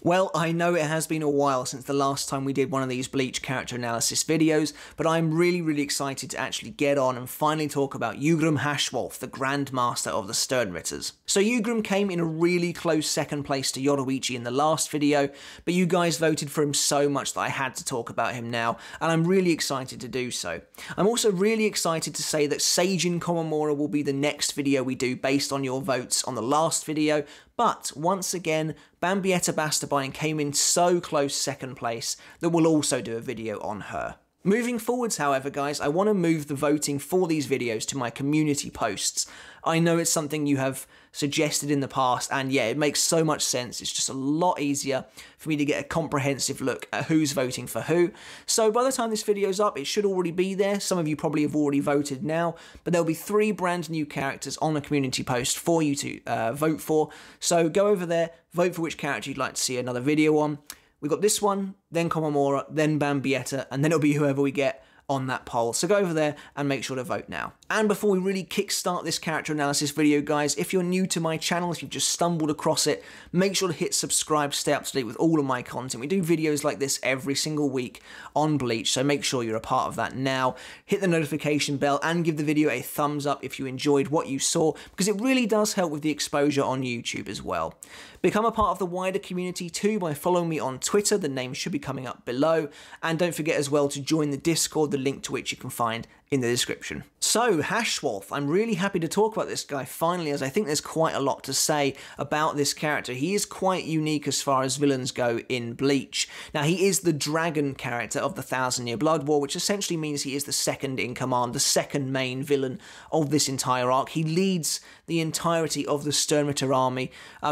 Well, I know it has been a while since the last time we did one of these Bleach character analysis videos, but I'm really excited to actually get on and finally talk about Jugram Haschwalth, the Grandmaster of the Sternritters. So Jugram came in a really close second place to Yoruichi in the last video, but you guys voted for him so much that I had to talk about him now, and I'm really excited to do so. I'm also really excited to say that Seijin Komamura will be the next video we do based on your votes on the last video, but once again, Bambietta Bastabyne came in so close second place that we'll also do a video on her. Moving forwards, however, guys, I want to move the voting for these videos to my community posts. I know it's something you have suggested in the past, and yeah, it makes so much sense. It's just a lot easier for me to get a comprehensive look at who's voting for who. So by the time this video's up, it should already be there. Some of you probably have already voted now, but there'll be 3 brand new characters on a community post for you to vote for. So go over there, vote for which character you'd like to see another video on. We've got this one, then Komamura, then Bambietta, and then it'll be whoever we get on that poll. So go over there and make sure to vote now. And before we really kickstart this character analysis video, guys, if you're new to my channel, if you've just stumbled across it, make sure to hit subscribe, stay up to date with all of my content. We do videos like this every single week on Bleach, so make sure you're a part of that now. Hit the notification bell and give the video a thumbs up if you enjoyed what you saw, because it really does help with the exposure on YouTube as well. Become a part of the wider community too by following me on Twitter, the name should be coming up below, and don't forget as well to join the Discord, the link to which you can find in the description. So, Haschwalth, I'm really happy to talk about this guy finally, as I think there's quite a lot to say about this character. He is quite unique as far as villains go in Bleach. Now, he is the dragon character of the 1,000-Year Blood War, which essentially means he is the second in command, the second main villain of this entire arc. He leads the entirety of the Sternritter army,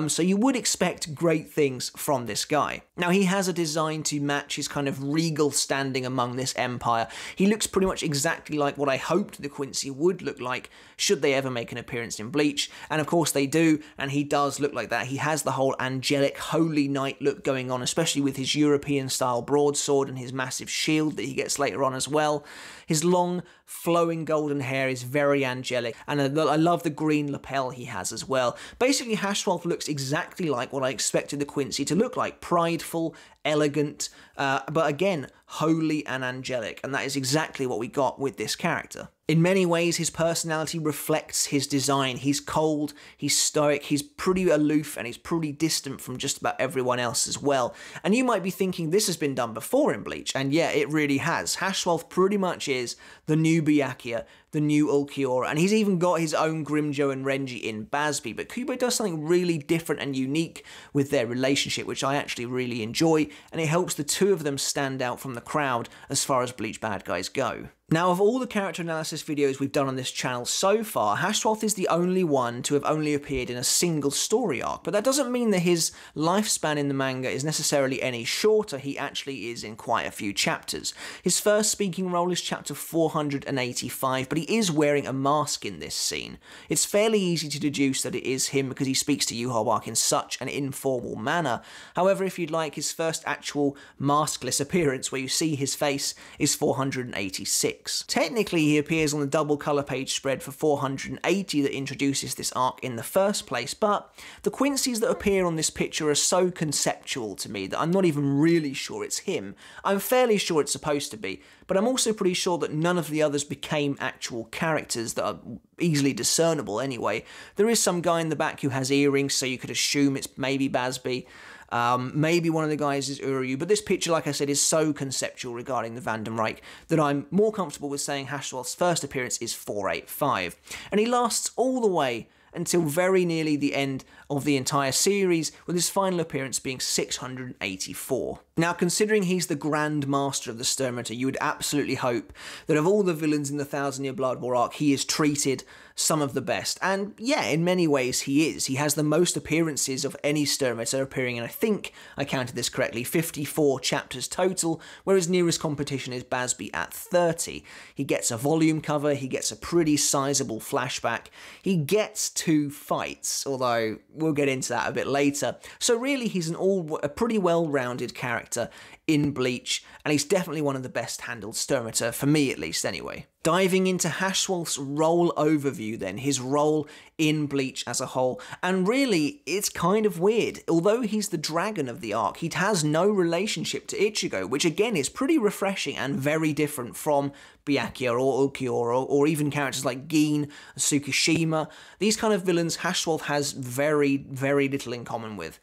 so you would expect great things from this guy. Now, he has a design to match his kind of regal standing among this empire. He looks pretty much exactly like what I hoped the Quincy would look like should they ever make an appearance in Bleach, and of course they do, and he does look like that. He has the whole angelic holy knight look going on, especially with his European style broadsword and his massive shield that he gets later on as well. His long flowing golden hair is very angelic, and I love the green lapel he has as well. Basically, Haschwalth looks exactly like what I expected the Quincy to look like: prideful, elegant, but again, holy and angelic, and that is exactly what we got with this character. In many ways, his personality reflects his design. He's cold, he's stoic, he's pretty aloof, and he's pretty distant from just about everyone else as well. And you might be thinking this has been done before in Bleach, and yeah, it really has. Haschwalth pretty much is the new Byakuya, the new Ulquiorra, and he's even got his own Grimmjow and Renji in bazz-b, but Kubo does something really different and unique with their relationship, which I actually really enjoy, and it helps the two of them stand out from the crowd as far as Bleach bad guys go. Now, of all the character analysis videos we've done on this channel so far, Haschwalth is the only one to have only appeared in a single story arc, but that doesn't mean that his lifespan in the manga is necessarily any shorter. He actually is in quite a few chapters. His first speaking role is chapter 485, but he is wearing a mask in this scene. It's fairly easy to deduce that it is him because he speaks to Yuha in such an informal manner. However, if you'd like, his first actual maskless appearance where you see his face is 486. Technically, he appears on the double colour page spread for 480 that introduces this arc in the first place, but the Quincy's that appear on this picture are so conceptual to me that I'm not even really sure it's him. I'm fairly sure it's supposed to be, but I'm also pretty sure that none of the others became actual characters that are easily discernible anyway. There is some guy in the back who has earrings, so you could assume it's maybe bazz-b. Maybe one of the guys is Uryu, but this picture, like I said, is so conceptual regarding the Wandenreich that I'm more comfortable with saying Haschwalth's first appearance is 485. And he lasts all the way until very nearly the end of the entire series, with his final appearance being 684. Now, considering he's the Grandmaster of the Sternritter, you would absolutely hope that of all the villains in the 1,000-Year Blood War arc, he is treated some of the best. And yeah, in many ways he is. He has the most appearances of any Sternritter, appearing in, I think I counted this correctly, 54 chapters total, where his nearest competition is bazz-b at 30. He gets a volume cover, he gets a pretty sizable flashback, he gets 2 fights, although we'll get into that a bit later. So really, he's a pretty well-rounded character in Bleach, and he's definitely one of the best handled Sternritter, for me at least anyway. Diving into Haschwalth's role overview then, his role in Bleach as a whole, and really, it's kind of weird. Although he's the dragon of the arc, he has no relationship to Ichigo, which again is pretty refreshing and very different from Byakuya or Ulquiorra, or even characters like Gin, Tsukishima. These kind of villains Haschwalth has very, very little in common with.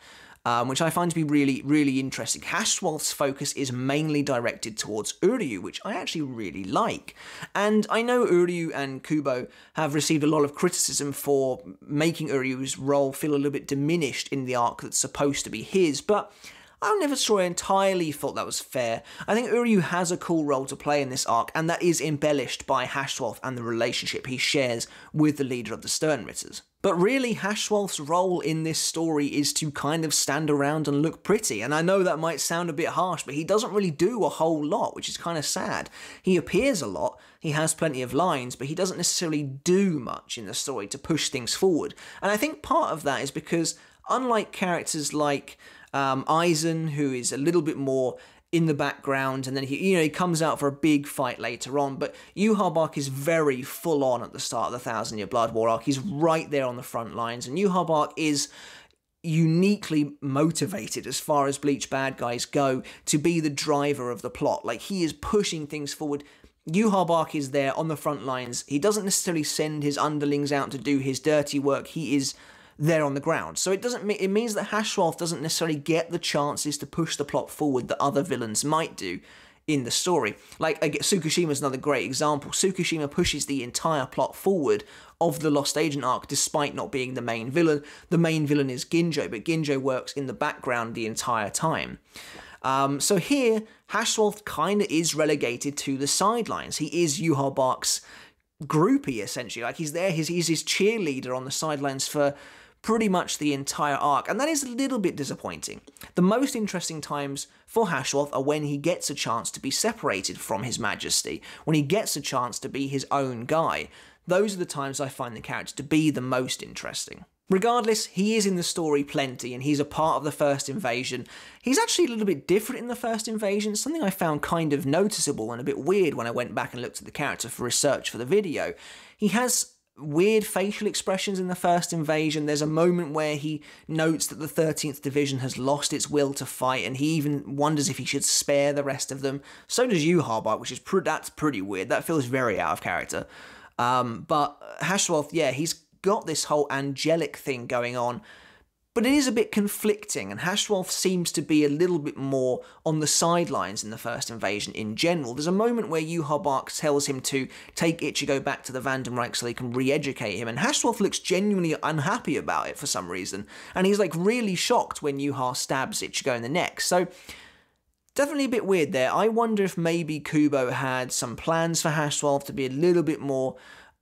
Which I find to be really, really interesting. Haschwalth's focus is mainly directed towards Uryu, which I actually really like. And I know Uryu and Kubo have received a lot of criticism for making Uryu's role feel a little bit diminished in the arc that's supposed to be his, but I'm never sure I entirely thought that was fair. I think Uryu has a cool role to play in this arc, and that is embellished by Haschwalth and the relationship he shares with the leader of the Sternritters. But really, Haschwalth's role in this story is to kind of stand around and look pretty, and I know that might sound a bit harsh, but he doesn't really do a whole lot, which is kind of sad. He appears a lot, he has plenty of lines, but he doesn't necessarily do much in the story to push things forward. And I think part of that is because, unlike characters like Aizen, who is a little bit more in the background, and then he comes out for a big fight later on, but Yhwach arc is very full on at the start of the Thousand Year Blood War arc. He's right there on the front lines, and Yhwach arc is uniquely motivated as far as Bleach bad guys go to be the driver of the plot. Like, he is pushing things forward. Yhwach arc is there on the front lines. He doesn't necessarily send his underlings out to do his dirty work. He is there on the ground. So it means that Haschwalth doesn't necessarily get the chances to push the plot forward that other villains might do in the story. Like, Tsukishima is another great example. Tsukishima pushes the entire plot forward of the Lost Agent arc despite not being the main villain. The main villain is Ginjo, but Ginjo works in the background the entire time. So here, Haschwalth kind of is relegated to the sidelines. He is Yhwach arc's groupie, essentially. Like, he's there, he's his cheerleader on the sidelines for pretty much the entire arc, and that is a little bit disappointing. The most interesting times for Haschwalth are when he gets a chance to be separated from His Majesty, when he gets a chance to be his own guy. Those are the times I find the character to be the most interesting. Regardless, he is in the story plenty, and he's a part of the first invasion. He's actually a little bit different in the first invasion, something I found kind of noticeable and a bit weird when I went back and looked at the character for research for the video. He has weird facial expressions in the first invasion. There's a moment where he notes that the 13th Division has lost its will to fight, and he even wonders if he should spare the rest of them. So does Yhwach, which is that's pretty weird. That feels very out of character. But Haschwalth, yeah, he's got this whole angelic thing going on, but it is a bit conflicting, and Haschwalth seems to be a little bit more on the sidelines in the first invasion in general. There's a moment where Yhwach tells him to take Ichigo back to the Wandenreich so they can re-educate him, and Haschwalth looks genuinely unhappy about it for some reason, and he's like really shocked when Yhwach stabs Ichigo in the neck. So definitely a bit weird there. I wonder if maybe Kubo had some plans for Haschwalth to be a little bit more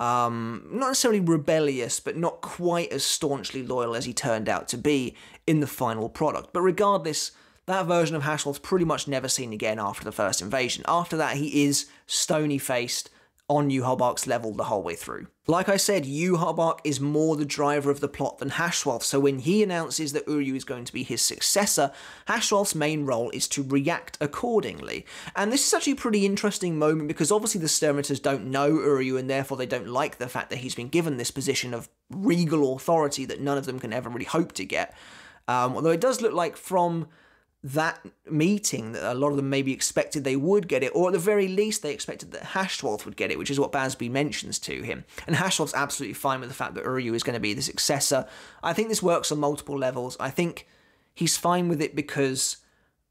not necessarily rebellious, but not quite as staunchly loyal as he turned out to be in the final product. But regardless, that version of Haschwalth's pretty much never seen again after the first invasion. After that, he is stony-faced, on Yhwach arc's level the whole way through. Like I said, Yhwach arc is more the driver of the plot than Haschwalth, so when he announces that Uryu is going to be his successor, Haschwalth's main role is to react accordingly. And this is actually a pretty interesting moment because obviously the Sternritters don't know Uryu and therefore they don't like the fact that he's been given this position of regal authority that none of them can ever really hope to get. Although it does look like from that meeting that a lot of them maybe expected they would get it, or at the very least they expected that Haschwalth would get it, which is what bazz-b mentions to him. And Haschwalth's absolutely fine with the fact that Uryu is going to be the successor. I think this works on multiple levels. I think he's fine with it because,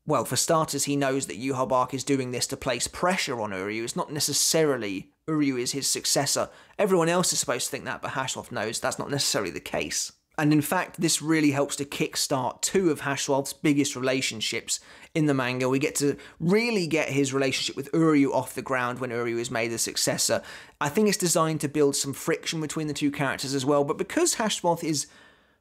well, for starters, he knows that Yhwach arc is doing this to place pressure on Uryu. It's not necessarily Uryu is his successor. Everyone else is supposed to think that, but Haschwalth knows that's not necessarily the case. And in fact, this really helps to kickstart two of Haschwalth's biggest relationships in the manga. We get to really get his relationship with Uryu off the ground when Uryu is made the successor. I think it's designed to build some friction between the two characters as well, but because Haschwalth is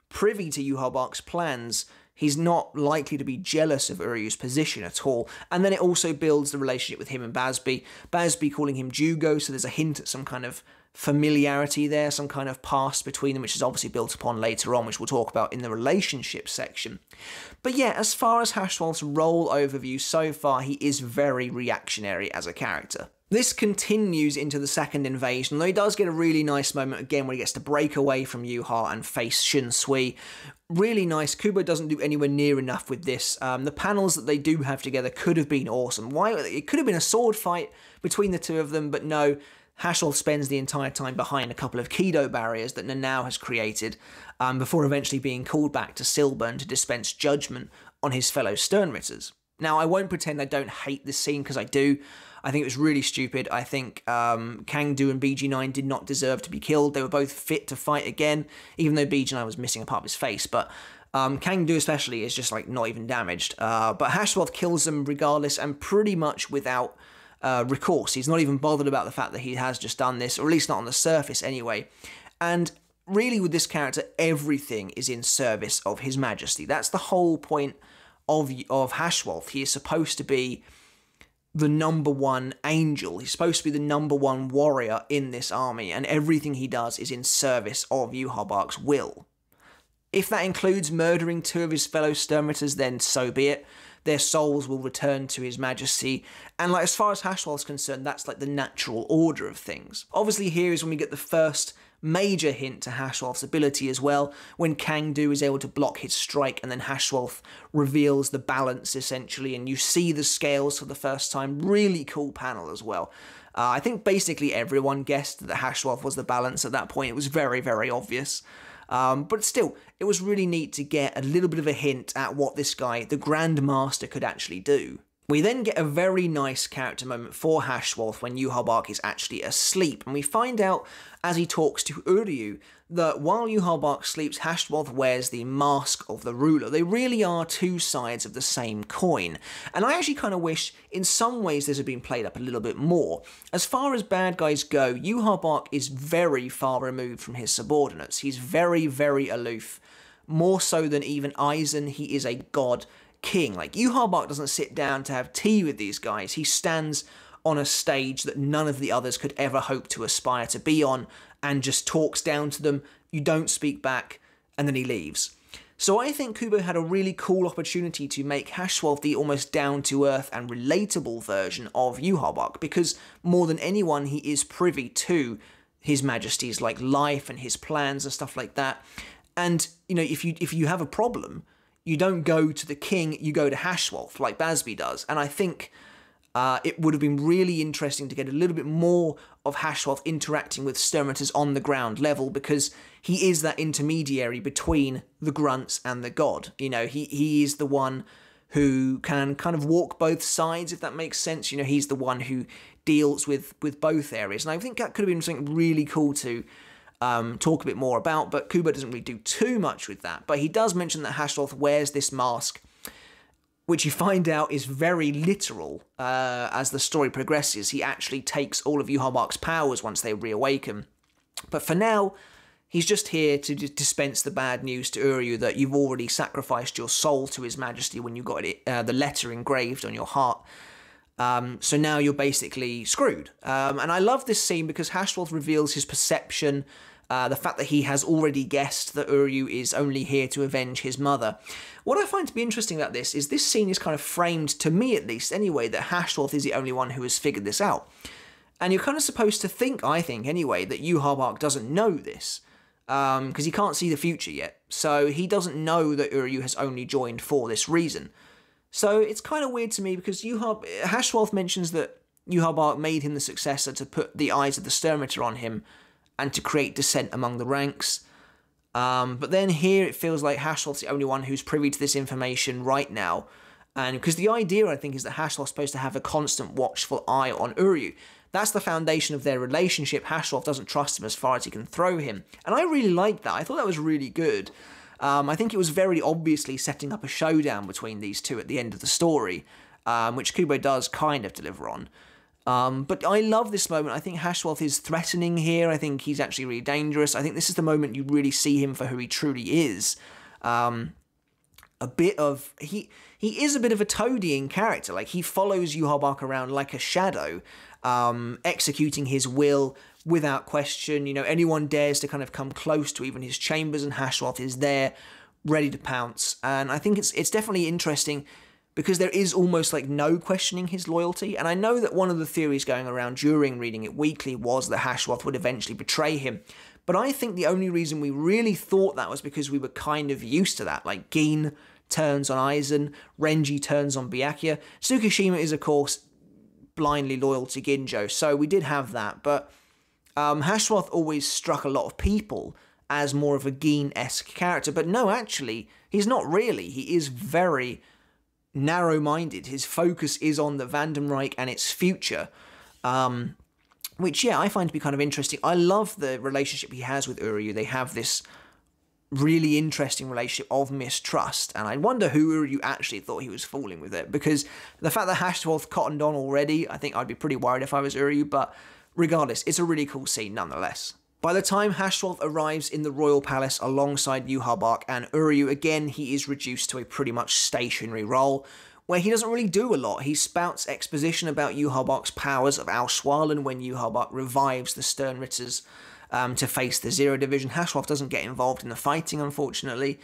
privy to Yhwach arc's plans, he's not likely to be jealous of Uryu's position at all. And then it also builds the relationship with him and bazz-b. bazz-b calling him Jugo, so there's a hint at some kind of familiarity there, some kind of past between them, which is obviously built upon later on, which we'll talk about in the relationship section. But yeah, as far as Haschwalth's role overview so far, he is very reactionary as a character. This continues into the second invasion, though he does get a really nice moment again where he gets to break away from Yuha and face Shunsui. Really nice. Kubo doesn't do anywhere near enough with this. The panels that they do have together could have been awesome. It could have been a sword fight between the two of them, but no. Haschwalth spends the entire time behind a couple of Kido barriers that Nanao has created, before eventually being called back to Silburn to dispense judgment on his fellow Sternritters. Now, I won't pretend I don't hate this scene, because I do. I think it was really stupid. I think Kangdu and BG9 did not deserve to be killed. They were both fit to fight again, even though BG9 was missing a part of his face. But Kangdu especially is just like not even damaged. But Haschwalth kills them regardless, and pretty much without recourse. He's not even bothered about the fact that he has just done this, or at least not on the surface anyway. And really with this character, everything is in service of His Majesty. That's the whole point of Haschwalth. He is supposed to be the #1 angel. He's supposed to be the #1 warrior in this army, and everything he does is in service of Yhwach's will. If that includes murdering 2 of his fellow Sternritters, then so be it. Their souls will return to His Majesty, and like as far as Haschwalth's concerned, that's like the natural order of things. Obviously here is when we get the first major hint to Haschwalth's ability as well, when Kangdu is able to block his strike, and then Haschwalth reveals the balance essentially, and you see the scales for the first time. Really cool panel as well. I think basically everyone guessed that Haschwalth was the balance at that point. It was very, very obvious. But still, it was really neat to get a little bit of a hint at what this guy, the Grandmaster, could actually do. We then get a very nice character moment for Haschwalth when Yhwach is actually asleep, and we find out as he talks to Uryu that while Yhwach sleeps, Haschwalth wears the mask of the ruler. They really are two sides of the same coin, and I actually kind of wish in some ways this had been played up a little bit more. As far as bad guys go, Yhwach is very far removed from his subordinates. He's very, very aloof. More so than even Aizen, he is a god king. Like, Yhwach doesn't sit down to have tea with these guys. He stands on a stage that none of the others could ever hope to aspire to be on, and just talks down to them. You don't speak back, and then he leaves. So I think Kubo had a really cool opportunity to make Haschwalth the almost down-to-earth and relatable version of Yhwach, because more than anyone he is privy to His Majesty's like life and his plans and stuff like that. And you know, if you have a problem, you don't go to the king, you go to Haschwalth, like bazz-b does. And I think it would have been really interesting to get a little bit more of Haschwalth interacting with Sternritters on the ground level, because he is that intermediary between the grunts and the god. You know, he is the one who can kind of walk both sides, if that makes sense. You know, he's the one who deals with both areas. And I think that could have been something really cool to talk a bit more about, but Kubo doesn't really do too much with that. But he does mention that Haschwalth wears this mask, which you find out is very literal as the story progresses. He actually takes all of Yhwach's powers once they reawaken. But for now, he's just here to dispense the bad news to Uryu that you've already sacrificed your soul to His Majesty when you got the letter engraved on your heart. So now you're basically screwed. And I love this scene because Haschwalth reveals his perception, the fact that he has already guessed that Uryu is only here to avenge his mother. What I find to be interesting about this is this scene is kind of framed, to me at least anyway, that Haschwalth is the only one who has figured this out. And you're kind of supposed to think, I think anyway, that Yhwach doesn't know this, because he can't see the future yet. So he doesn't know that Uryu has only joined for this reason. So it's kind of weird to me because Haschwalth mentions that Yhwach made him the successor to put the eyes of the Sternritter on him and to create dissent among the ranks. But then here it feels like Haschwalth's the only one who's privy to this information right now. And because the idea, I think, is that Haschwalth's supposed to have a constant watchful eye on Uryu. That's the foundation of their relationship. Haschwalth doesn't trust him as far as he can throw him. And I really liked that. I thought that was really good. I think it was very obviously setting up a showdown between these two at the end of the story, which Kubo does kind of deliver on. But I love this moment. I think Haschwalth is threatening here. I think he's actually really dangerous. I think this is the moment you really see him for who he truly is. A bit of... he is a bit of a toadying character. Like, he follows Yhwach around like a shadow, executing his will without question. You know, anyone dares to kind of come close to even his chambers, and Haschwalth is there, ready to pounce. And I think it's definitely interesting because there is almost like no questioning his loyalty. And I know that one of the theories going around during reading it weekly was that Haschwalth would eventually betray him. But I think the only reason we really thought that was because we were kind of used to that. Like, Gin turns on Aizen, Renji turns on Byakuya. Tsukishima is, of course, blindly loyal to Ginjo, so we did have that. But Haschwalth always struck a lot of people as more of a Gin-esque character. But no, actually, he's not really. He is very narrow-minded. His focus is on the Wandenreich and its future. Which, yeah, I find to be kind of interesting. I love the relationship he has with Uryu. They have this really interesting relationship of mistrust, and I wonder who Uryu actually thought he was fooling with it, because the fact that Haschwalth cottoned on already, I think I'd be pretty worried if I was Uryu, but regardless, it's a really cool scene nonetheless. By the time Haschwalth arrives in the royal palace alongside Yhwach and Uryu, again, he is reduced to a pretty much stationary role, where he doesn't really do a lot. He spouts exposition about Yhwach's powers of Auswahlen when Yhwach revives the Sternritters to face the Zero Division. Haschwalth doesn't get involved in the fighting, unfortunately.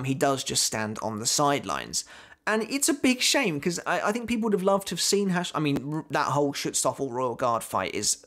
He does just stand on the sidelines. And it's a big shame, because I think people would have loved to have seen I mean, that whole Schutzstaffel Royal Guard fight is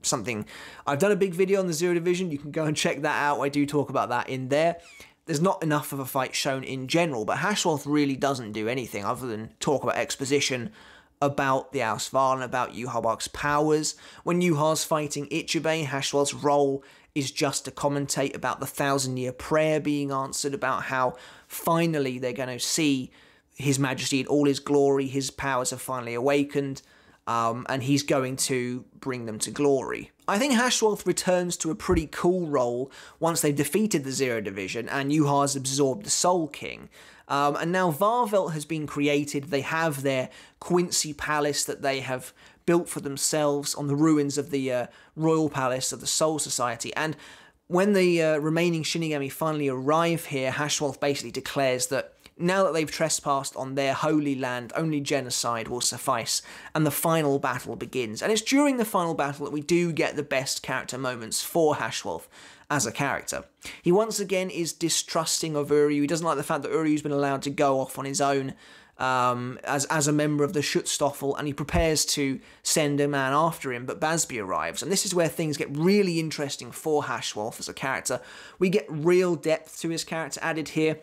something... I've done a big video on the Zero Division. You can go and check that out. I do talk about that in there. There's not enough of a fight shown in general, but Haschwalth really doesn't do anything other than talk about exposition about the Auswahlen, about Yhwach's powers. When Yuha's fighting Ichibei, Haschwalth's role is just to commentate about the 1,000-year prayer being answered, about how finally they're going to see His Majesty in all his glory, his powers have finally awakened, and he's going to bring them to glory. I think Haschwalth returns to a pretty cool role once they've defeated the Zero Division and Yuha's absorbed the Soul King. And now Varvelt has been created. They have their Quincy Palace that they have built for themselves on the ruins of the Royal Palace of the Soul Society. And when the remaining Shinigami finally arrive here, Haschwalth basically declares that now that they've trespassed on their holy land, only genocide will suffice, and the final battle begins. And it's during the final battle that we do get the best character moments for Haschwalth as a character. He once again is distrusting of Uryu. He doesn't like the fact that Uryu's been allowed to go off on his own as a member of the Schutzstaffel, and he prepares to send a man after him, but bazz-b arrives. And this is where things get really interesting for Haschwalth as a character. We get real depth to his character added here.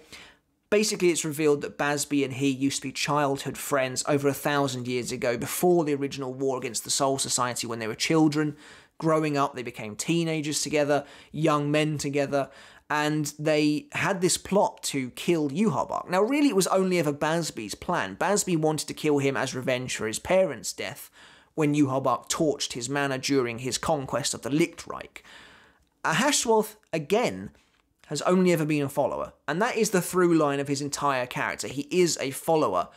Basically, it's revealed that bazz-b and he used to be childhood friends over 1,000 years ago, before the original war against the Soul Society when they were children. Growing up, they became teenagers together, young men together, and they had this plot to kill Yhwach. Now, really, it was only ever bazz-b's plan. bazz-b wanted to kill him as revenge for his parents' death when Yhwach torched his manor during his conquest of the Lichtreich. Haschwalth, again, has only ever been a follower, and that is the through line of his entire character. He is a follower,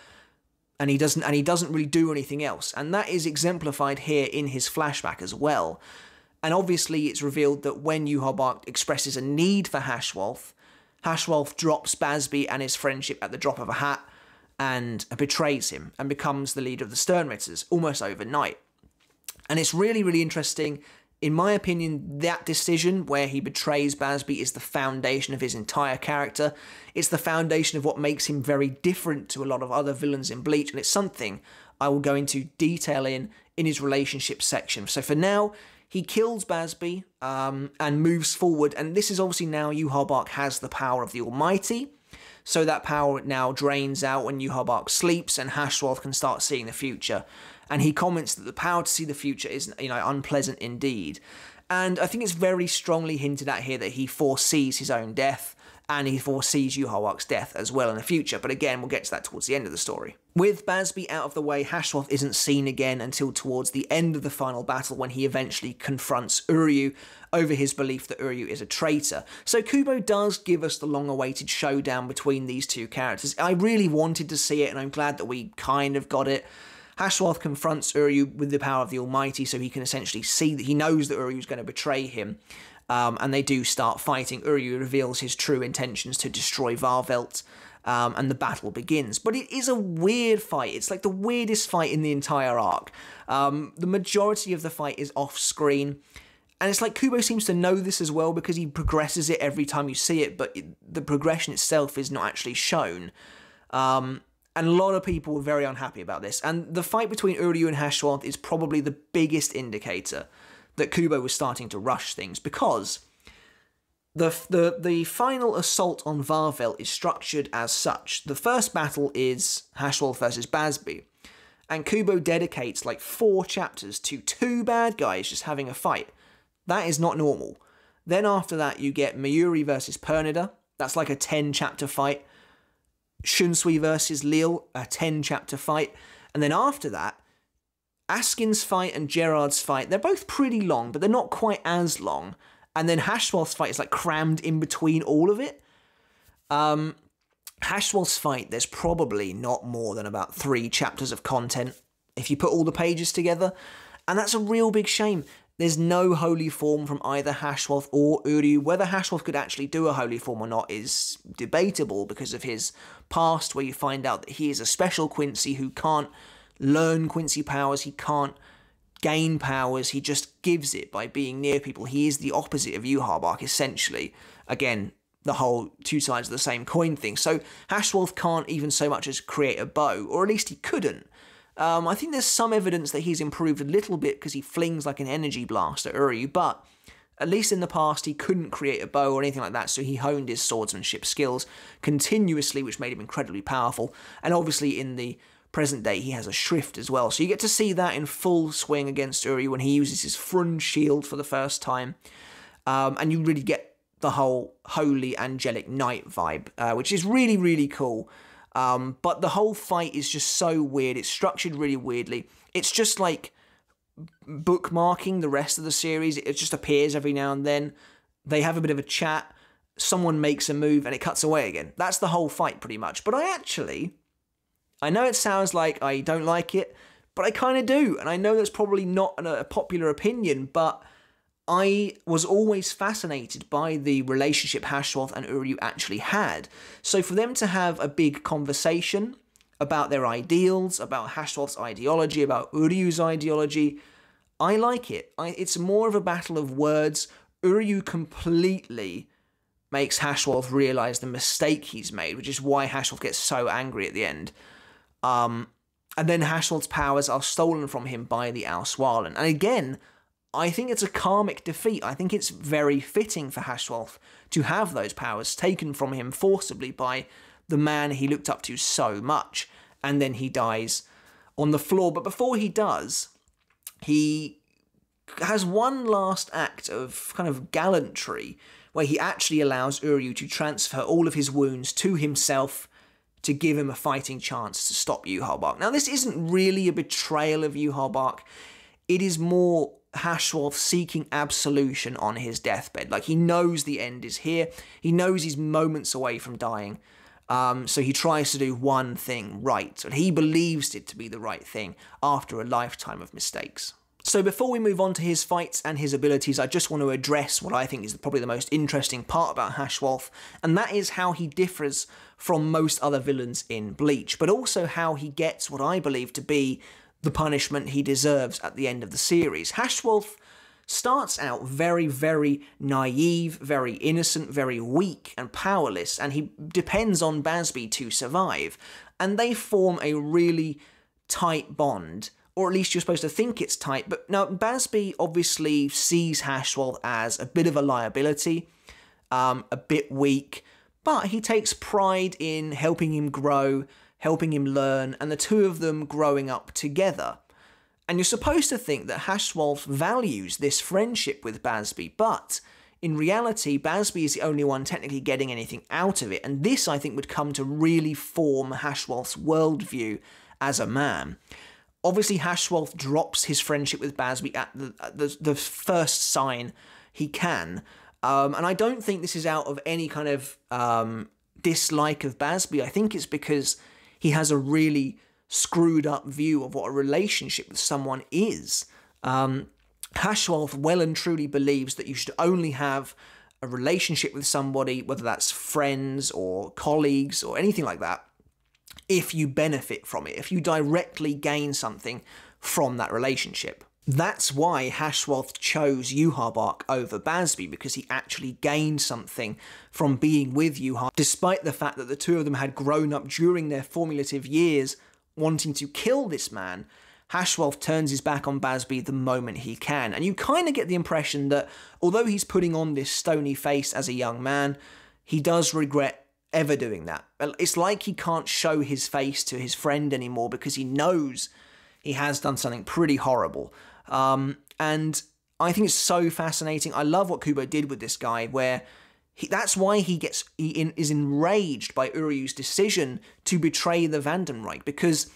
and he doesn't really do anything else, and that is exemplified here in his flashback as well. And obviously it's revealed that when Yhwach expresses a need for Haschwalth, Haschwalth drops bazz-b and his friendship at the drop of a hat and betrays him and becomes the leader of the Sternritters almost overnight. And it's really, really interesting. In my opinion, that decision where he betrays bazz-b is the foundation of his entire character. It's the foundation of what makes him very different to a lot of other villains in Bleach, and it's something I will go into detail in his relationship section. So for now, he kills bazz-b and moves forward, and this is obviously now Yhwach has the power of the Almighty, so that power now drains out when Yhwach sleeps, and Haschwalth can start seeing the future. And he comments that the power to see the future is, unpleasant indeed. And I think it's very strongly hinted at here that he foresees his own death, and he foresees Yhwach's death as well in the future. But again, we'll get to that towards the end of the story. With bazz-b out of the way, Haschwalth isn't seen again until towards the end of the final battle, when he eventually confronts Uryu over his belief that Uryu is a traitor. So Kubo does give us the long-awaited showdown between these two characters. I really wanted to see it, and I'm glad that we kind of got it. Haschwalth confronts Uryu with the power of the Almighty, so he can essentially see that he knows that Uryu's going to betray him. And they do start fighting. Uryu reveals his true intentions to destroy Varvelt. and the battle begins. But it is a weird fight. It's like the weirdest fight in the entire arc. The majority of the fight is off-screen, and it's like Kubo seems to know this as well because he progresses it every time you see it, but the progression itself is not actually shown. And a lot of people were very unhappy about this. And the fight between Uryu and Haschwalth is probably the biggest indicator that Kubo was starting to rush things, because the final assault on Varvel is structured as such. The first battle is Haschwalth versus bazz-b, and Kubo dedicates like 4 chapters to 2 bad guys just having a fight. That is not normal. Then after that you get Mayuri versus Pernida. That's like a 10-chapter fight. Shunsui versus Lille, a 10-chapter fight. And then after that, Askin's fight and Gerard's fight, they're both pretty long, but they're not quite as long. And then Haschwalth's fight is like crammed in between all of it. Haschwalth's fight, there's probably not more than about 3 chapters of content if you put all the pages together. And that's a real big shame. There's no holy form from either Haschwalth or Uryu. Whether Haschwalth could actually do a holy form or not is debatable because of his past, where you find out that he is a special Quincy who can't learn Quincy powers, he can't gain powers, he just gives it by being near people. He is the opposite of Yhwach, essentially. Again, the whole 2 sides of the same coin thing. So Haschwalth can't even so much as create a bow, or at least he couldn't. I think there's some evidence that he's improved a little bit because he flings like an energy blast at Uryu, but at least in the past he couldn't create a bow or anything like that, so he honed his swordsmanship skills continuously, which made him incredibly powerful. And obviously in the present day he has a shrift as well, so you get to see that in full swing against Uryu when he uses his Frund shield for the first time, and you really get the whole holy angelic knight vibe, which is really, really cool. But the whole fight is just so weird. It's structured really weirdly. It's just like bookmarking the rest of the series. It just appears every now and then. They have a bit of a chat. Someone makes a move and it cuts away again. That's the whole fight pretty much. But I know it sounds like I don't like it, but I kind of do. And I know that's probably not a popular opinion, but I was always fascinated by the relationship Haschwalth and Uryu actually had. So for them to have a big conversation about their ideals, about Haschwalth's ideology, about Uryu's ideology, I like it. It's more of a battle of words. Uryu completely makes Haschwalth realise the mistake he's made, which is why Haschwalth gets so angry at the end. And then Haschwalth's powers are stolen from him by the Auswahlen. And again, I think it's a karmic defeat. I think it's very fitting for Haschwalth to have those powers taken from him forcibly by the man he looked up to so much, and then he dies on the floor. But before he does, he has one last act of kind of gallantry where he actually allows Uryu to transfer all of his wounds to himself to give him a fighting chance to stop Yhwach. Now, this isn't really a betrayal of Yhwach. It is more Haschwalth seeking absolution on his deathbed. Like, he knows the end is here. He knows he's moments away from dying. So he tries to do one thing right. And he believes it to be the right thing after a lifetime of mistakes. So before we move on to his fights and his abilities, I just want to address what I think is probably the most interesting part about Haschwalth, and that is how he differs from most other villains in Bleach, but also how he gets what I believe to be the punishment he deserves at the end of the series. Haschwalth starts out very, very naive, very innocent, very weak and powerless, and he depends on bazz-b to survive. And they form a really tight bond, or at least you're supposed to think it's tight. But now, bazz-b obviously sees Haschwalth as a bit of a liability, a bit weak, but he takes pride in helping him grow, helping him learn, and the two of them growing up together. And you're supposed to think that Haschwalth values this friendship with bazz-b, but in reality, bazz-b is the only one technically getting anything out of it, and this, I think, would come to really form Haschwalth's worldview as a man. Obviously, Haschwalth drops his friendship with bazz-b at the first sign he can, and I don't think this is out of any kind of dislike of bazz-b. I think it's because he has a really screwed up view of what a relationship with someone is. Haschwalth well and truly believes that you should only have a relationship with somebody, whether that's friends or colleagues or anything like that, if you benefit from it, if you directly gain something from that relationship. That's why Haschwalth chose Yuha Bark over bazz-b, because he actually gained something from being with Yuha, despite the fact that the two of them had grown up during their formative years wanting to kill this man. Haschwalth turns his back on bazz-b the moment he can, and you kind of get the impression that although he's putting on this stony face as a young man, he does regret ever doing that. It's like he can't show his face to his friend anymore because he knows he has done something pretty horrible. And I think it's so fascinating. I love what Kubo did with this guy, where that's why he is enraged by Uryu's decision to betray the Wandenreich, because,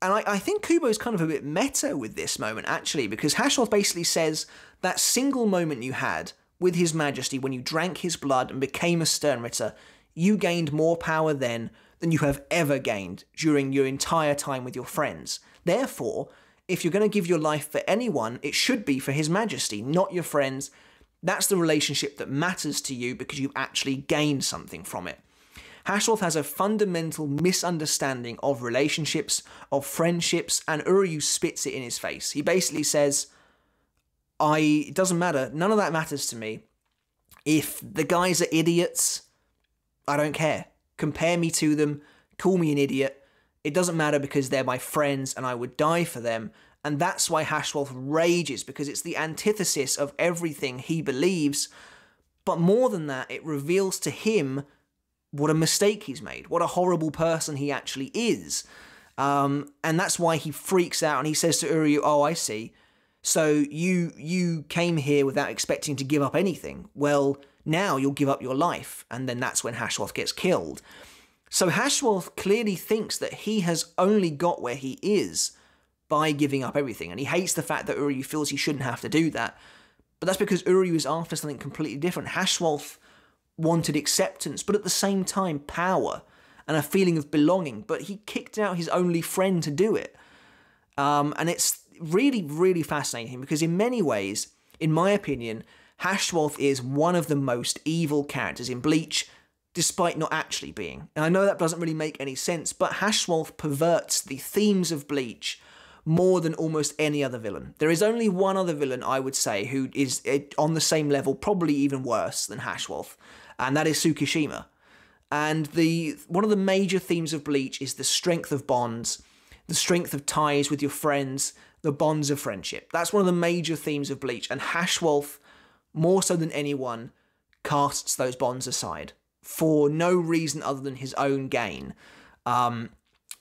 and I think Kubo's kind of a bit meta with this moment, actually, because Haschwalth basically says that single moment you had with His Majesty when you drank his blood and became a Sternritter, you gained more power then than you have ever gained during your entire time with your friends. Therefore, if you're going to give your life for anyone, it should be for His Majesty, not your friends. That's the relationship that matters to you because you actually gained something from it. Haschwalth has a fundamental misunderstanding of relationships, of friendships, and Uryu spits it in his face. He basically says, it doesn't matter, none of that matters to me. If the guys are idiots, I don't care. Compare me to them, call me an idiot. It doesn't matter because they're my friends and I would die for them. And that's why Haschwalth rages, because it's the antithesis of everything he believes. But more than that, it reveals to him what a mistake he's made, what a horrible person he actually is. And that's why he freaks out and he says to Uryu, oh, I see. So you came here without expecting to give up anything. Well, now you'll give up your life. And then that's when Haschwalth gets killed. So Haschwalth clearly thinks that he has only got where he is by giving up everything. And he hates the fact that Uryu feels he shouldn't have to do that. But that's because Uryu is after something completely different. Haschwalth wanted acceptance, but at the same time power and a feeling of belonging. But he kicked out his only friend to do it. And it's really, really fascinating because in many ways, in my opinion, Haschwalth is one of the most evil characters in Bleach, despite not actually being. And I know that doesn't really make any sense, but Haschwalth perverts the themes of Bleach more than almost any other villain. There is only one other villain, I would say, who is on the same level, probably even worse than Haschwalth, and that is Tsukishima. And one of the major themes of Bleach is the strength of bonds, the strength of ties with your friends, the bonds of friendship. That's one of the major themes of Bleach, and Haschwalth, more so than anyone, casts those bonds aside for no reason other than his own gain.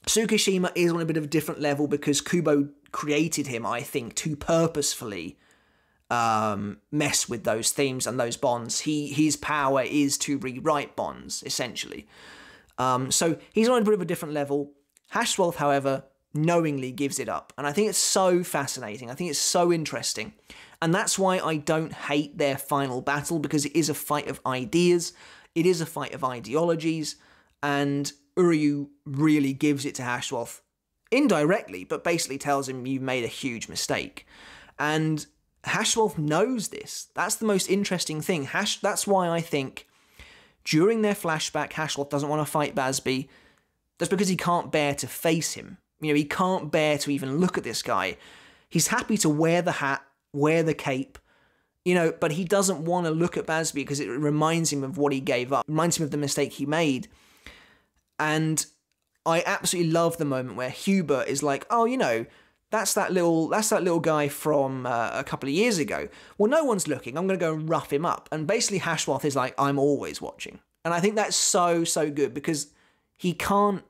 Tsukishima is on a bit of a different level because Kubo created him, I think, to purposefully mess with those themes and those bonds. His power is to rewrite bonds, essentially. So he's on a bit of a different level. Haschwalth, however, knowingly gives it up. And I think it's so fascinating. I think it's so interesting. And that's why I don't hate their final battle, because it is a fight of ideas. It is a fight of ideologies, and Uryu really gives it to Haschwalth indirectly, but basically tells him you made a huge mistake. And Haschwalth knows this. That's the most interesting thing. That's why I think during their flashback, Haschwalth doesn't want to fight bazz-b. That's because he can't bear to face him. You know, he can't bear to even look at this guy. He's happy to wear the hat, wear the cape, you know, but he doesn't want to look at bazz-b because it reminds him of what he gave up, reminds him of the mistake he made. And I absolutely love the moment where Hubert is like, oh, you know, that's that little guy from a couple of years ago. Well, no one's looking. I'm going to go and rough him up. And basically Haschwalth is like, I'm always watching. And I think that's so, so good because he can't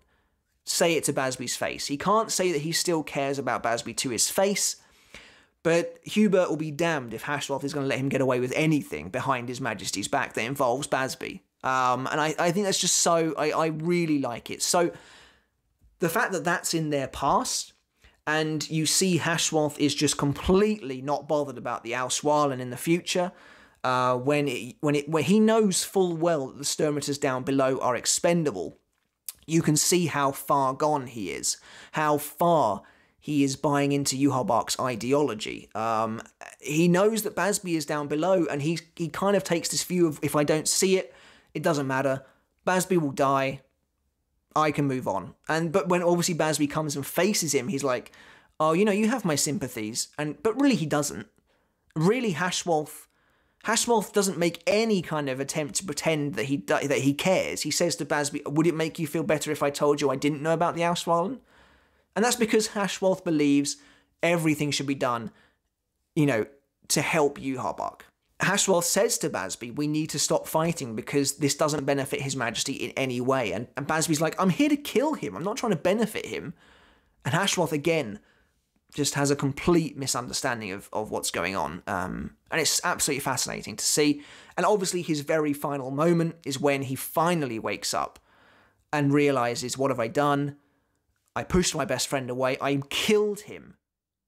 say it to bazz-b's face. He can't say that he still cares about bazz-b to his face. But Hubert will be damned if Haschwalth is going to let him get away with anything behind His Majesty's back that involves bazz-b. And I think that's just so... I really like it. So the fact that that's in their past, and you see Haschwalth is just completely not bothered about the Auswahlen in the future, when he knows full well that the Sternritters down below are expendable, you can see how far gone he is, how far he is buying into Yuha ideology. He knows that bazz-b is down below, and he kind of takes this view of, if I don't see it, it doesn't matter. bazz-b will die. I can move on. But when obviously bazz-b comes and faces him, he's like, oh, you know, you have my sympathies. But really he doesn't. Really, Haschwalth doesn't make any kind of attempt to pretend that he cares. He says to bazz-b, would it make you feel better if I told you I didn't know about the Auswahlen? And that's because Haschwalth believes everything should be done, you know, to help Yuha. Haschwalth says to bazz-b, we need to stop fighting because this doesn't benefit His Majesty in any way. And bazz-b's like, I'm here to kill him. I'm not trying to benefit him. And Haschwalth, again, just has a complete misunderstanding of what's going on. And it's absolutely fascinating to see. And obviously his very final moment is when he finally wakes up and realizes, what have I done? I pushed my best friend away. I killed him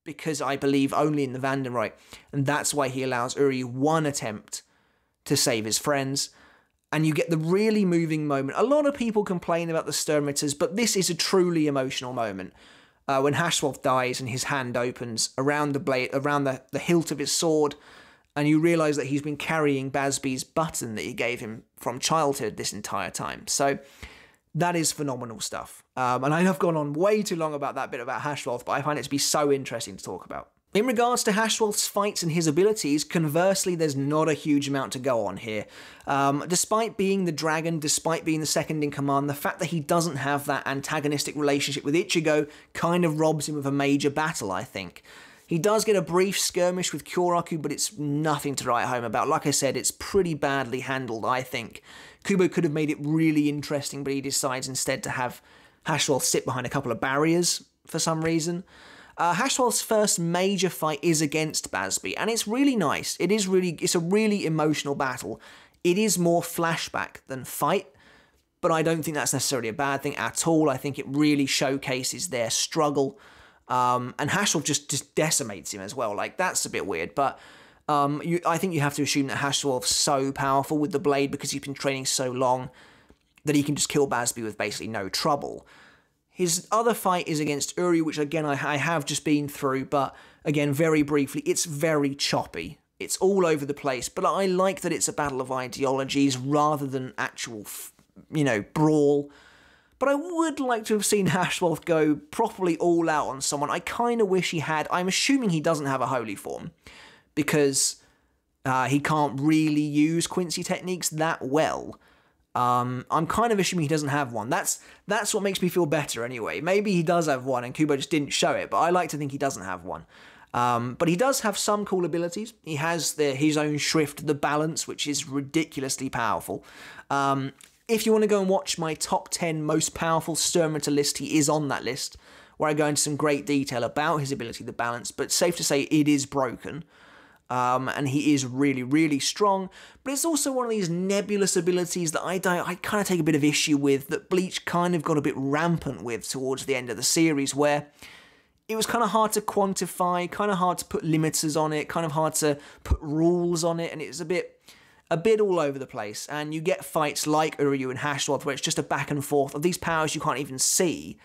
because I believe only in the Wandenreich. And that's why he allows Uryu one attempt to save his friends. And you get the really moving moment. A lot of people complain about the Sternritters, but this is a truly emotional moment. When Haschwalth dies and his hand opens around the blade, around the hilt of his sword, and you realise that he's been carrying bazz-b's button that he gave him from childhood this entire time. So that is phenomenal stuff. And I have gone on way too long about that bit about Haschwalth, but I find it to be so interesting to talk about. In regards to Haschwalth's fights and his abilities, conversely, there's not a huge amount to go on here. Despite being the dragon, despite being the second in command, the fact that he doesn't have that antagonistic relationship with Ichigo kind of robs him of a major battle, I think. He does get a brief skirmish with Kyoraku, but it's nothing to write home about. Like I said, it's pretty badly handled, I think. Kubo could have made it really interesting, but he decides instead to have Haschwalth sit behind a couple of barriers for some reason. Haschwalth's first major fight is against bazz-b, and it's really nice. It's a really emotional battle. It is more flashback than fight, but I don't think that's necessarily a bad thing at all. I think it really showcases their struggle, and Haschwalth just decimates him as well. Like, that's a bit weird, but I think you have to assume that Haschwalth's so powerful with the blade because he's been training so long that he can just kill bazz-b with basically no trouble. His other fight is against Uryu, which again I have just been through, but again, very briefly, it's very choppy. It's all over the place, but I like that it's a battle of ideologies rather than actual, you know, brawl. But I would like to have seen Haschwalth go properly all out on someone. I kind of wish he had. I'm assuming he doesn't have a holy form, because he can't really use Quincy techniques that well. I'm kind of assuming he doesn't have one. That's what makes me feel better anyway. Maybe he does have one and Kubo just didn't show it, but I like to think he doesn't have one. But he does have some cool abilities. He has his own Shrift, the Balance, which is ridiculously powerful. If you want to go and watch my top 10 most powerful Sternritter list, he is on that list, where I go into some great detail about his ability, the Balance, but safe to say it is broken. And he is really, really strong, but it's also one of these nebulous abilities that I kind of take a bit of issue with, that Bleach kind of got a bit rampant with towards the end of the series, where it was kind of hard to quantify, kind of hard to put limiters on it, kind of hard to put rules on it, and it's a bit all over the place. And you get fights like Uryu and Haschwalth, where it's just a back and forth of these powers you can't even see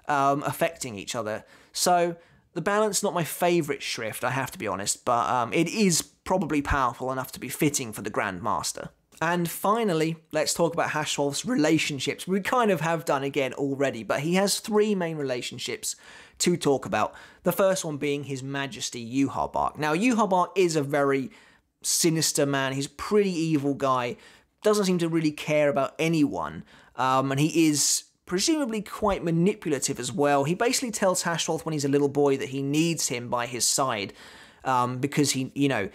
affecting each other. So the Balance, not my favourite Shrift, I have to be honest, but it is probably powerful enough to be fitting for the Grandmaster. And finally, let's talk about Haschwalth's relationships. We kind of have done again already, but he has three main relationships to talk about. The first one being His Majesty Yuha. Now, Yuha is a very sinister man. He's a pretty evil guy, doesn't seem to really care about anyone, and he is presumably quite manipulative as well. He basically tells Haschwalth when he's a little boy that he needs him by his side, because he, you know,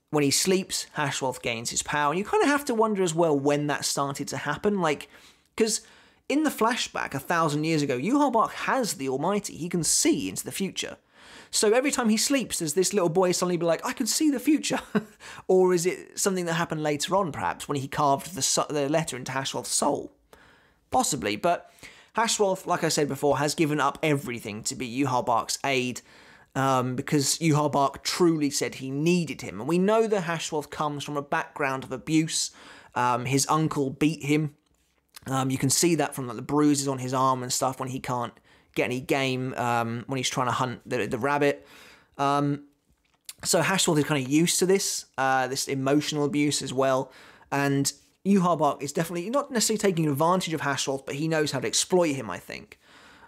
when he sleeps, Haschwalth gains his power. And you kind of have to wonder as well when that started to happen, like, because in the flashback 1,000 years ago, Yuha has the Almighty. He can see into the future. So every time he sleeps, does this little boy suddenly be like, I can see the future? Or is it something that happened later on, perhaps, when he carved the letter into Haschwalth's soul? Possibly, but Haschwalth, like I said before, has given up everything to be Yuha aid, because Yuha truly said he needed him. And we know that Haschwalth comes from a background of abuse. His uncle beat him. You can see that from like, the bruises on his arm and stuff when he can't get any game when he's trying to hunt the rabbit. So Haschwalth is kind of used to this emotional abuse as well, and Yhwach is definitely not necessarily taking advantage of Haschwalth, but he knows how to exploit him, I think.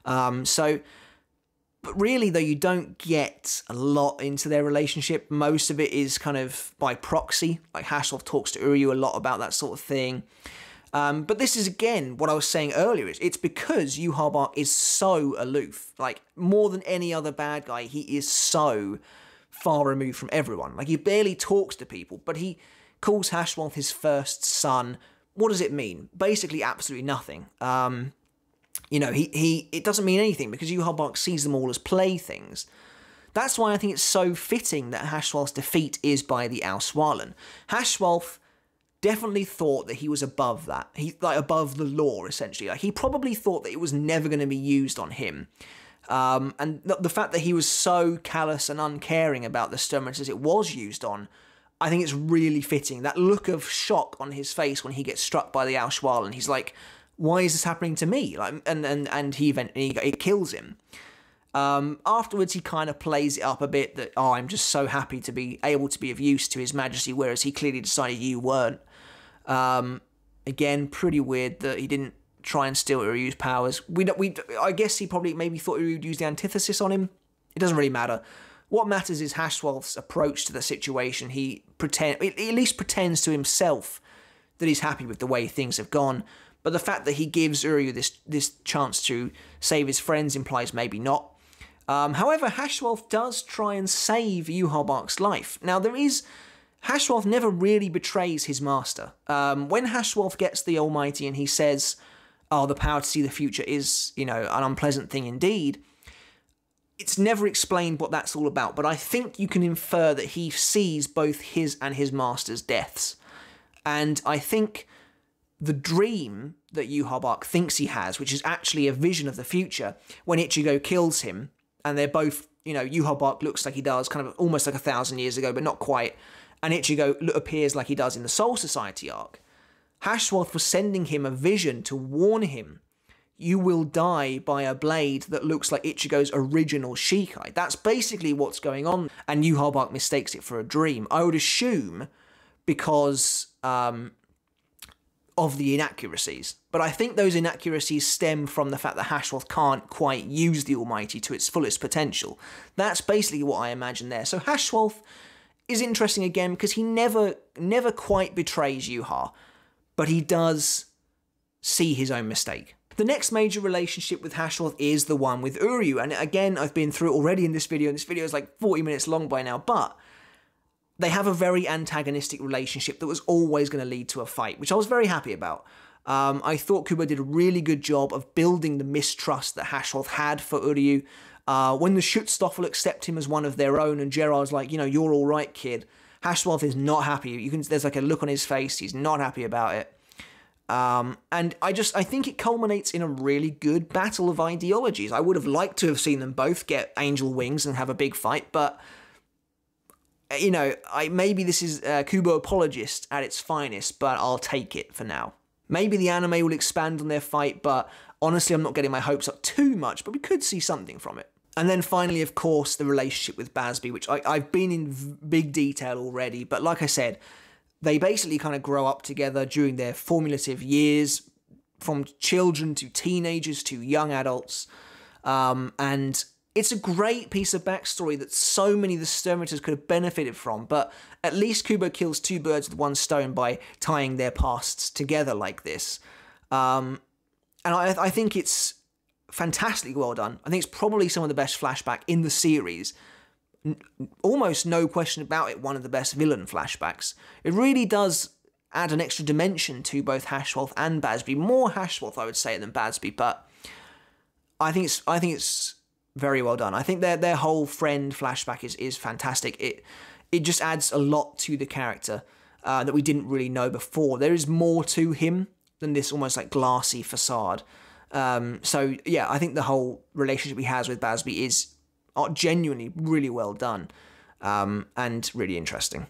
But really, though, you don't get a lot into their relationship. Most of it is kind of by proxy. Like, Haschwalth talks to Uryu a lot about that sort of thing. But this is, again, what I was saying earlier. It's because Yhwach is so aloof. Like, more than any other bad guy, he is so far removed from everyone. Like, he barely talks to people, but he calls Haschwalth his first son. What does it mean? Basically, absolutely nothing. You know, it doesn't mean anything because Yhwach sees them all as playthings. That's why I think it's so fitting that Haschwalth's defeat is by the Auswahlen. Haschwalth definitely thought that he was above that. Above the law, essentially. Like, he probably thought that it was never going to be used on him. And the fact that he was so callous and uncaring about the Sternritters it was used on, I think it's really fitting. That look of shock on his face when he gets struck by the Auswahlen. He's like, why is this happening to me? Like, and it kills him. Afterwards, he kind of plays it up a bit that, oh, I'm just so happy to be able to be of use to His Majesty, whereas he clearly decided you weren't. Again, pretty weird that he didn't try and steal Uryu's powers. I guess he probably maybe thought Uryu would use the antithesis on him. It doesn't really matter. What matters is Haschwalth's approach to the situation. He at least pretends to himself that he's happy with the way things have gone. But the fact that he gives Uryu this chance to save his friends implies maybe not. However, Haschwalth does try and save Yhwach's life. Now, Haschwalth never really betrays his master. When Haschwalth gets the Almighty and he says, oh, the power to see the future is, you know, an unpleasant thing indeed, it's never explained what that's all about. But I think you can infer that he sees both his and his master's deaths. And I think the dream that Yhwach thinks he has, which is actually a vision of the future, when Ichigo kills him, and they're both, you know, Yhwach looks like he does, kind of almost like 1,000 years ago, but not quite, and Ichigo appears like he does in the Soul Society arc. Haschwalth was sending him a vision to warn him, you will die by a blade that looks like Ichigo's original Shikai. That's basically what's going on, and Yhwach mistakes it for a dream. I would assume because of the inaccuracies. But I think those inaccuracies stem from the fact that Haschwalth can't quite use the Almighty to its fullest potential. That's basically what I imagine there. So Haschwalth is interesting again because he never quite betrays Yhwach, but he does see his own mistake. The next major relationship with Haschwalth is the one with Uryu, and again, I've been through it already in this video, and this video is like 40 minutes long by now, but they have a very antagonistic relationship that was always going to lead to a fight, which I was very happy about. I thought Kubo did a really good job of building the mistrust that Haschwalth had for Uryu. When the Schutzstaffel accept him as one of their own, and Gerard's like, you know, you're all right, kid, Haschwalth is not happy. There's like a look on his face. He's not happy about it. And I think it culminates in a really good battle of ideologies. I would have liked to have seen them both get angel wings and have a big fight, but you know, maybe this is Kubo apologist at its finest, but I'll take it for now. Maybe the anime will expand on their fight, but honestly, I'm not getting my hopes up too much, but we could see something from it. And then finally, of course, the relationship with bazz-b, which I've been in big detail already, but like I said, they basically kind of grow up together during their formative years, from children to teenagers to young adults, and it's a great piece of backstory that so many of the Sternritters could have benefited from, but at least Kubo kills two birds with one stone by tying their pasts together like this. And I think it's fantastically well done. I think it's probably some of the best flashback in the series. Almost no question about it, one of the best villain flashbacks. It really does add an extra dimension to both Haschwalth and bazz-b. More Haschwalth, I would say, than bazz-b, but I think it's very well done. I think their whole friend flashback is fantastic. It just adds a lot to the character that we didn't really know before. There is more to him than this almost like glassy facade. So yeah, I think the whole relationship he has with bazz-b is genuinely really well done and really interesting.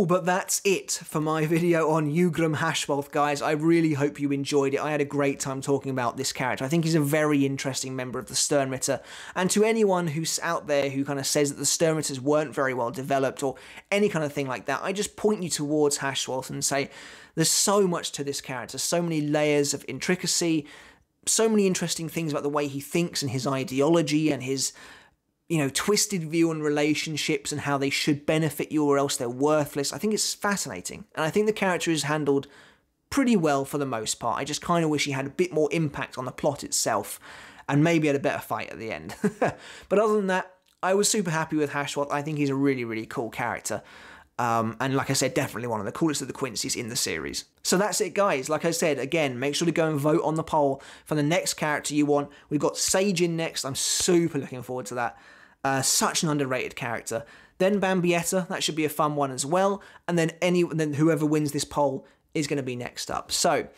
But that's it for my video on Jugram Haschwalth, guys. I really hope you enjoyed it. I had a great time talking about this character. I think he's a very interesting member of the Sternritter. And to anyone who's out there who kind of says that the Sternritters weren't very well developed or any kind of thing like that, I just point you towards Haschwalth and say there's so much to this character, so many layers of intricacy, so many interesting things about the way he thinks and his ideology and his, you know, twisted view on relationships and how they should benefit you or else they're worthless. I think it's fascinating. And I think the character is handled pretty well for the most part. I just kind of wish he had a bit more impact on the plot itself and maybe had a better fight at the end. But other than that, I was super happy with Haschwalth. I think he's a really, really cool character. And like I said, definitely one of the coolest of the Quincy's in the series. So that's it, guys. Like I said, again, make sure to go and vote on the poll for the next character you want. We've got Sage in next. I'm super looking forward to that. Such an underrated character. Then Bambietta, that should be a fun one as well. And then whoever wins this poll is going to be next up. So,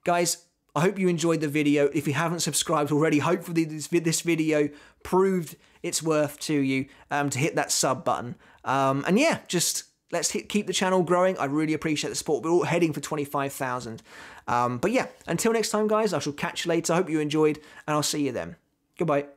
guys, I hope you enjoyed the video. If you haven't subscribed already, hopefully this video proved its worth to you to hit that sub button. And yeah, just let's keep the channel growing. I really appreciate the support. We're all heading for 25,000. But yeah, until next time, guys, I shall catch you later. I hope you enjoyed, and I'll see you then. Goodbye.